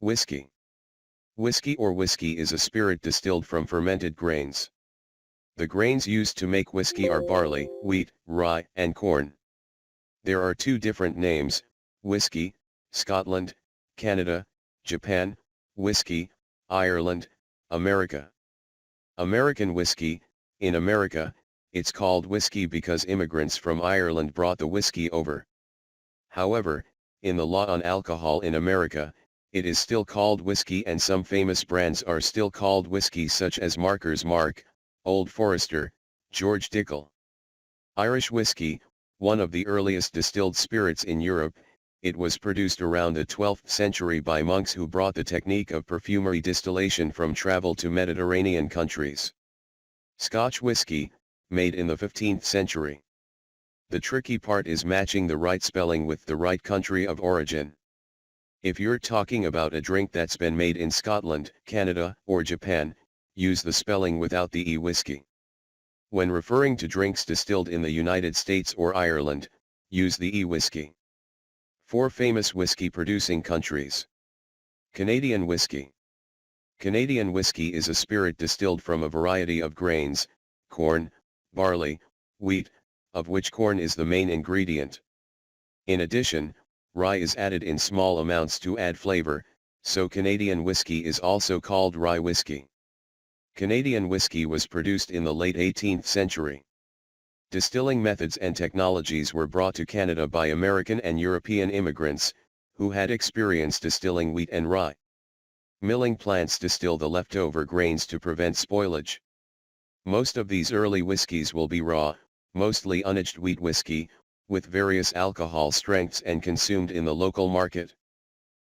Whiskey. Whiskey or whiskey is a spirit distilled from fermented grains. The grains used to make whiskey are barley, wheat, rye, and corn. There are two different names: whiskey, Scotland, Canada, Japan; whiskey, Ireland, America. American whiskey: in America, it's called whiskey because immigrants from Ireland brought the whiskey over. However, in the law on alcohol in America, it is still called whiskey, and some famous brands are still called whiskey such as Maker's Mark, Old Forester, George Dickel. Irish whiskey, one of the earliest distilled spirits in Europe, it was produced around the 12th century by monks who brought the technique of perfumery distillation from travel to Mediterranean countries. Scotch whiskey, made in the 15th century. The tricky part is matching the right spelling with the right country of origin. If you're talking about a drink that's been made in Scotland, Canada, or Japan, use the spelling without the E. whiskey. When referring to drinks distilled in the United States or Ireland, use the E. whiskey. 4 famous whiskey producing countries. Canadian whiskey. Canadian whiskey is a spirit distilled from a variety of grains: corn, barley, wheat, of which corn is the main ingredient. In addition, rye is added in small amounts to add flavor, so Canadian whiskey is also called rye whiskey. Canadian whiskey was produced in the late 18th century. Distilling methods and technologies were brought to Canada by American and European immigrants, who had experience distilling wheat and rye. Milling plants distill the leftover grains to prevent spoilage. Most of these early whiskies will be raw, mostly unaged wheat whiskey, with various alcohol strengths and consumed in the local market.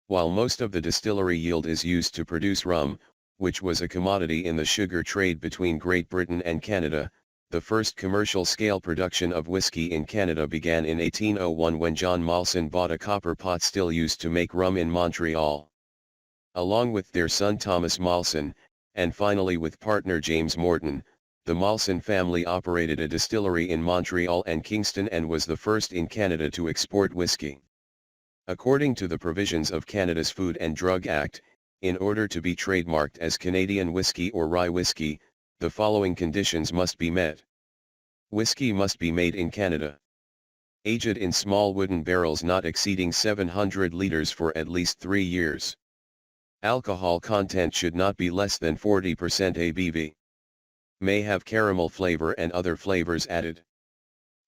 While most of the distillery yield is used to produce rum, which was a commodity in the sugar trade between Great Britain and Canada, the first commercial-scale production of whiskey in Canada began in 1801 when John Molson bought a copper pot still used to make rum in Montreal. Along with their son Thomas Molson, and finally with partner James Morton, the Molson family operated a distillery in Montreal and Kingston and was the first in Canada to export whiskey. According to the provisions of Canada's Food and Drug Act, in order to be trademarked as Canadian whiskey or rye whiskey, the following conditions must be met. Whiskey must be made in Canada. Aged in small wooden barrels not exceeding 700 liters for at least 3 years. Alcohol content should not be less than 40% ABV. May have caramel flavor and other flavors added.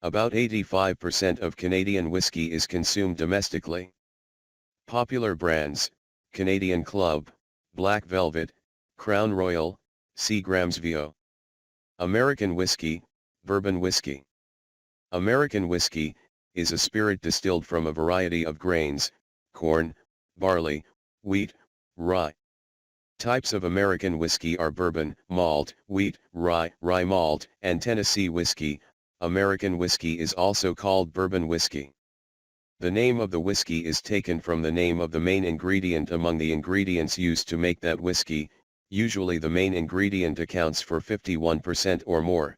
About 85% of Canadian whiskey is consumed domestically. Popular brands: Canadian Club, Black Velvet, Crown Royal, Seagram's VO. American whiskey, bourbon whiskey. American whiskey is a spirit distilled from a variety of grains: corn, barley, wheat, rye. Types of American whiskey are bourbon, malt, wheat, rye, rye malt, and Tennessee whiskey. American whiskey is also called bourbon whiskey. The name of the whiskey is taken from the name of the main ingredient among the ingredients used to make that whiskey. Usually the main ingredient accounts for 51% or more.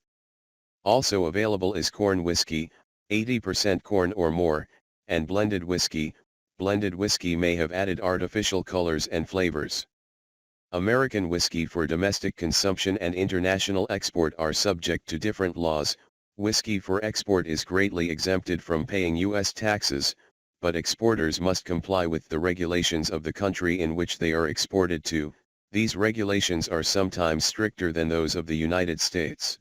Also available is corn whiskey, 80% corn or more, and blended whiskey. Blended whiskey may have added artificial colors and flavors. American whiskey for domestic consumption and international export are subject to different laws. Whiskey for export is greatly exempted from paying U.S. taxes, but exporters must comply with the regulations of the country in which they are exported to. These regulations are sometimes stricter than those of the United States.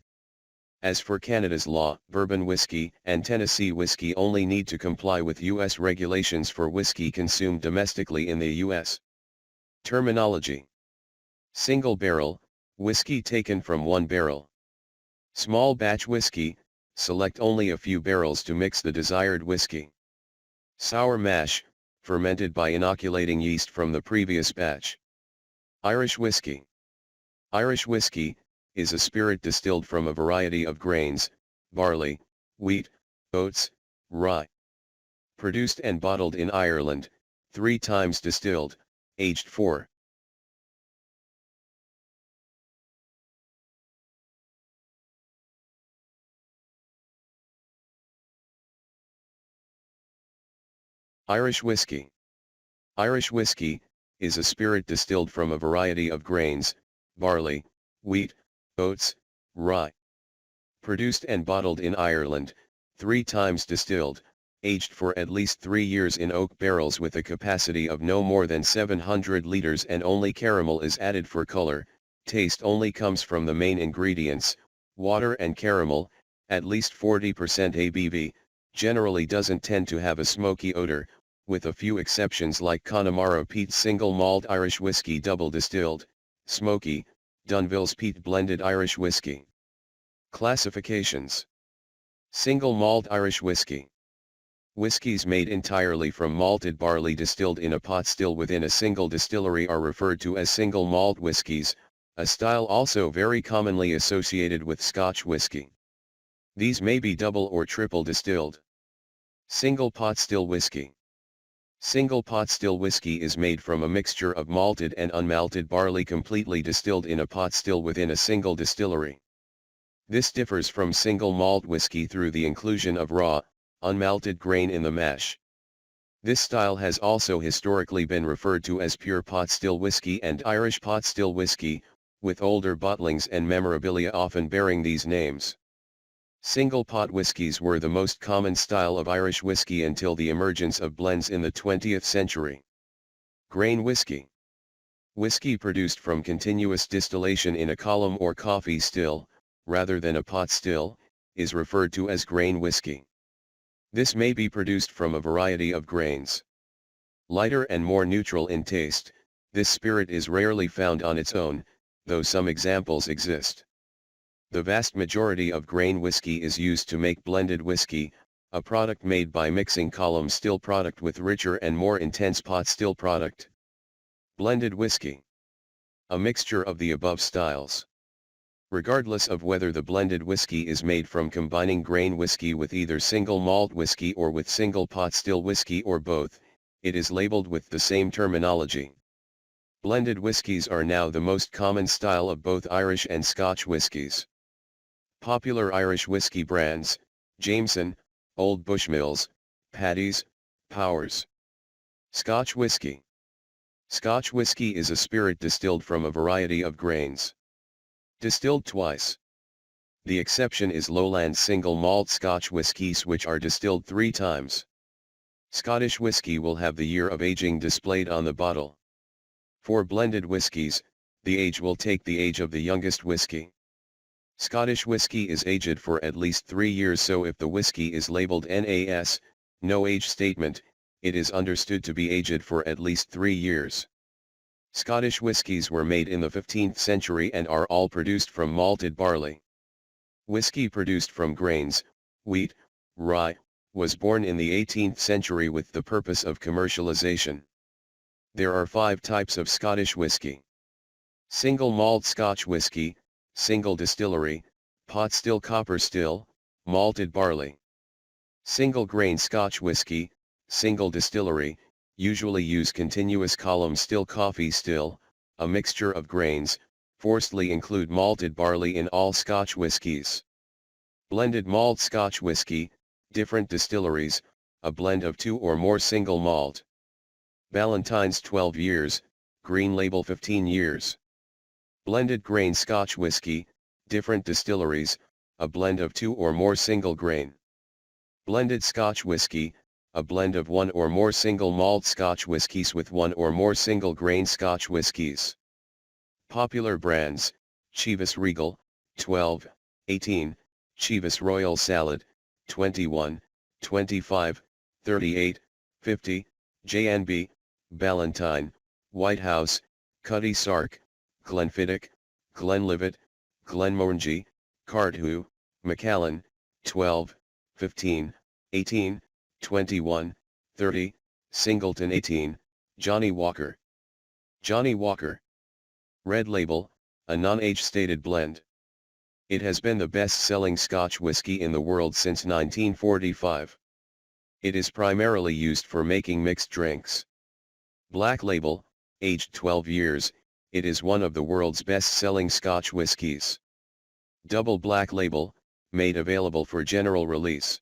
As for Canada's law, bourbon whiskey and Tennessee whiskey only need to comply with U.S. regulations for whiskey consumed domestically in the U.S. Terminology: single barrel, whiskey taken from one barrel. Small batch whiskey, select only a few barrels to mix the desired whiskey. Sour mash, fermented by inoculating yeast from the previous batch. Irish whiskey. Irish whiskey is a spirit distilled from a variety of grains: barley, wheat, oats, rye. Produced and bottled in Ireland, 3 times distilled, aged 4. Irish whiskey. Irish whiskey is a spirit distilled from a variety of grains, barley, wheat, oats, rye. Produced and bottled in Ireland, 3 times distilled, aged for at least 3 years in oak barrels with a capacity of no more than 700 liters, and only caramel is added for color. Taste only comes from the main ingredients, water and caramel, at least 40% ABV, generally doesn't tend to have a smoky odor, with a few exceptions like Connemara Peat Single Malt Irish Whiskey Double Distilled, smoky, Dunville's Peat Blended Irish Whiskey. Classifications. Single Malt Irish Whiskey. Whiskies made entirely from malted barley distilled in a pot still within a single distillery are referred to as single malt whiskies, a style also very commonly associated with Scotch whiskey. These may be double or triple distilled. Single pot still whiskey. Single pot still whiskey is made from a mixture of malted and unmalted barley completely distilled in a pot still within a single distillery. This differs from single malt whiskey through the inclusion of raw, unmalted grain in the mash. This style has also historically been referred to as pure pot still whiskey and Irish pot still whiskey, with older bottlings and memorabilia often bearing these names. Single pot whiskies were the most common style of Irish whiskey until the emergence of blends in the 20th century. Grain whiskey. Whiskey produced from continuous distillation in a column or coffee still, rather than a pot still, is referred to as grain whiskey. This may be produced from a variety of grains. Lighter and more neutral in taste, this spirit is rarely found on its own, though some examples exist. The vast majority of grain whiskey is used to make blended whiskey, a product made by mixing column still product with richer and more intense pot still product. Blended whiskey. A mixture of the above styles. Regardless of whether the blended whiskey is made from combining grain whiskey with either single malt whiskey or with single pot still whiskey or both, it is labeled with the same terminology. Blended whiskies are now the most common style of both Irish and Scotch whiskies. Popular Irish whiskey brands: Jameson, Old Bushmills, Paddy's, Powers. Scotch whiskey. Scotch whiskey is a spirit distilled from a variety of grains. Distilled twice. The exception is Lowland single malt Scotch whiskies, which are distilled 3 times. Scottish whiskey will have the year of aging displayed on the bottle. For blended whiskies, the age will take the age of the youngest whiskey. Scottish whiskey is aged for at least 3 years, so if the whiskey is labeled NAS, no age statement, it is understood to be aged for at least 3 years. Scottish whiskies were made in the 15th century and are all produced from malted barley. Whiskey produced from grains, wheat, rye, was born in the 18th century with the purpose of commercialization. There are 5 types of Scottish whiskey. Single malt Scotch whiskey, single distillery, pot still, copper still, malted barley. Single grain Scotch whiskey, single distillery, usually use continuous column still, coffee still, a mixture of grains, forcedly include malted barley in all Scotch whiskies. Blended malt Scotch whiskey, different distilleries, a blend of 2 or more single malt. Ballantine's 12 years, green label 15 years. Blended grain Scotch whiskey, different distilleries, a blend of 2 or more single grain. Blended Scotch whiskey, a blend of 1 or more single malt Scotch whiskies with 1 or more single grain Scotch whiskies. Popular brands: Chivas Regal, 12, 18, Chivas Royal Salad, 21, 25, 38, 50, J&B, Ballantine, White House, Cutty Sark, Glenfiddich, Glenlivet, Glenmorangie, Cardew, Macallan, 12, 15, 18, 21, 30, Singleton 18, Johnny Walker. Johnny Walker. Red Label, a non-age stated blend. It has been the best-selling Scotch whiskey in the world since 1945. It is primarily used for making mixed drinks. Black Label, aged 12 years, it is one of the world's best-selling Scotch whiskies. Double Black Label, made available for general release.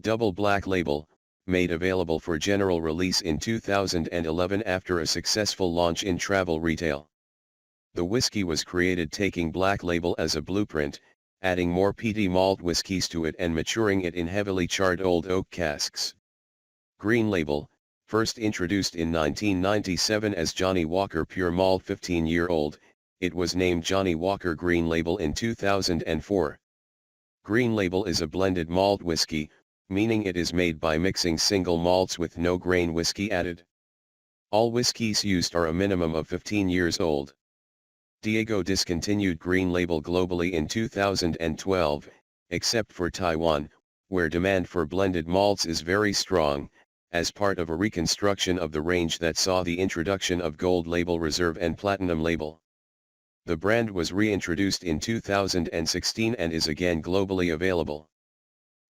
Double Black Label, made available for general release in 2011 after a successful launch in travel retail. The whiskey was created taking Black Label as a blueprint, adding more peaty malt whiskies to it and maturing it in heavily charred old oak casks. Green Label, first introduced in 1997 as Johnnie Walker Pure Malt 15-year-old, it was named Johnnie Walker Green Label in 2004. Green Label is a blended malt whiskey, meaning it is made by mixing single malts with no grain whiskey added. All whiskies used are a minimum of 15 years old. Diageo discontinued Green Label globally in 2012, except for Taiwan, where demand for blended malts is very strong, as part of a reconstruction of the range that saw the introduction of Gold Label Reserve and Platinum Label. The brand was reintroduced in 2016 and is again globally available.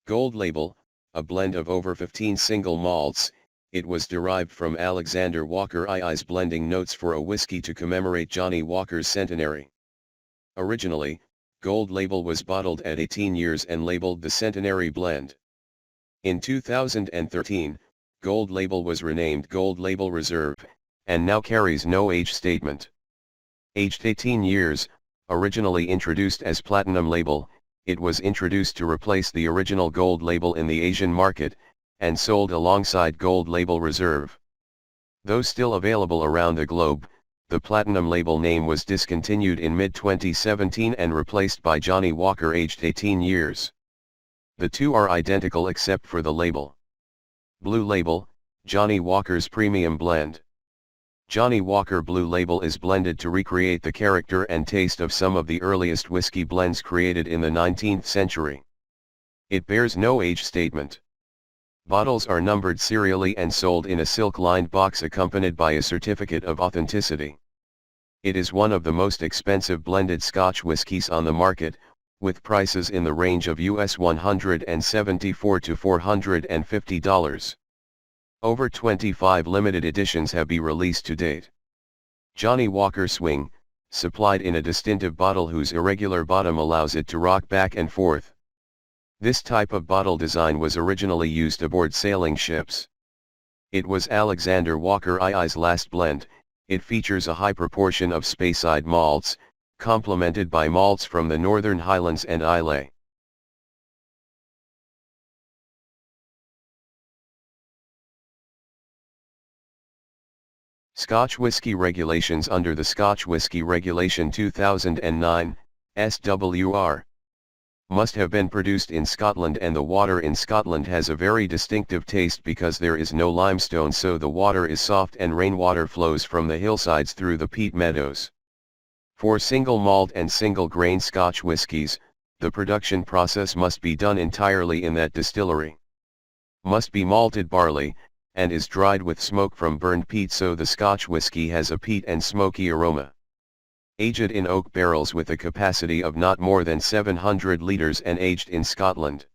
Gold Label, a blend of over 15 single malts, it was derived from Alexander Walker II's blending notes for a whiskey to commemorate Johnnie Walker's centenary. Originally, Gold Label was bottled at 18 years and labeled the Centenary Blend. In 2013, Gold Label was renamed Gold Label Reserve, and now carries no age statement. Aged 18 years, originally introduced as Platinum Label, it was introduced to replace the original Gold Label in the Asian market, and sold alongside Gold Label Reserve. Though still available around the globe, the Platinum Label name was discontinued in mid-2017 and replaced by Johnnie Walker aged 18 years. The two are identical except for the label. Blue Label, Johnnie Walker's premium blend. Johnnie Walker Blue Label is blended to recreate the character and taste of some of the earliest whiskey blends created in the 19th century. It bears no age statement. Bottles are numbered serially and sold in a silk-lined box accompanied by a certificate of authenticity. It is one of the most expensive blended Scotch whiskies on the market, with prices in the range of US $174 to $450. Over 25 limited editions have been released to date. Johnnie Walker Swing, supplied in a distinctive bottle whose irregular bottom allows it to rock back and forth. This type of bottle design was originally used aboard sailing ships. It was Alexander Walker II's last blend. It features a high proportion of Speyside malts, complemented by malts from the Northern Highlands and Islay. Scotch Whisky Regulations. Under the Scotch Whisky Regulation 2009, SWR must have been produced in Scotland, and the water in Scotland has a very distinctive taste because there is no limestone, so the water is soft and rainwater flows from the hillsides through the peat meadows. For single malt and single grain Scotch whiskies, the production process must be done entirely in that distillery. Must be malted barley, and is dried with smoke from burned peat, so the Scotch whisky has a peat and smoky aroma. Aged in oak barrels with a capacity of not more than 700 litres and aged in Scotland.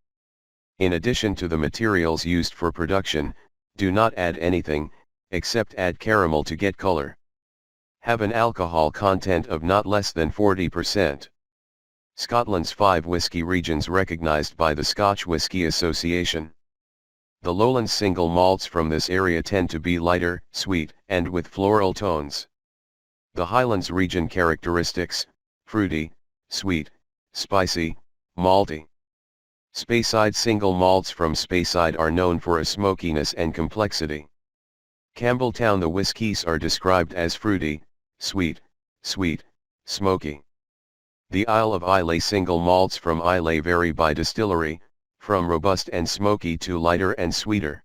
In addition to the materials used for production, do not add anything, except add caramel to get color. Have an alcohol content of not less than 40%. Scotland's 5 whisky regions recognised by the Scotch Whisky Association. The lowland single malts from this area tend to be lighter, sweet, and with floral tones. The Highlands region characteristics: fruity, sweet, spicy, malty. Speyside single malts from Speyside are known for a smokiness and complexity. Campbelltown the whiskies are described as fruity, sweet, smoky. The Isle of Islay single malts from Islay vary by distillery, from robust and smoky to lighter and sweeter.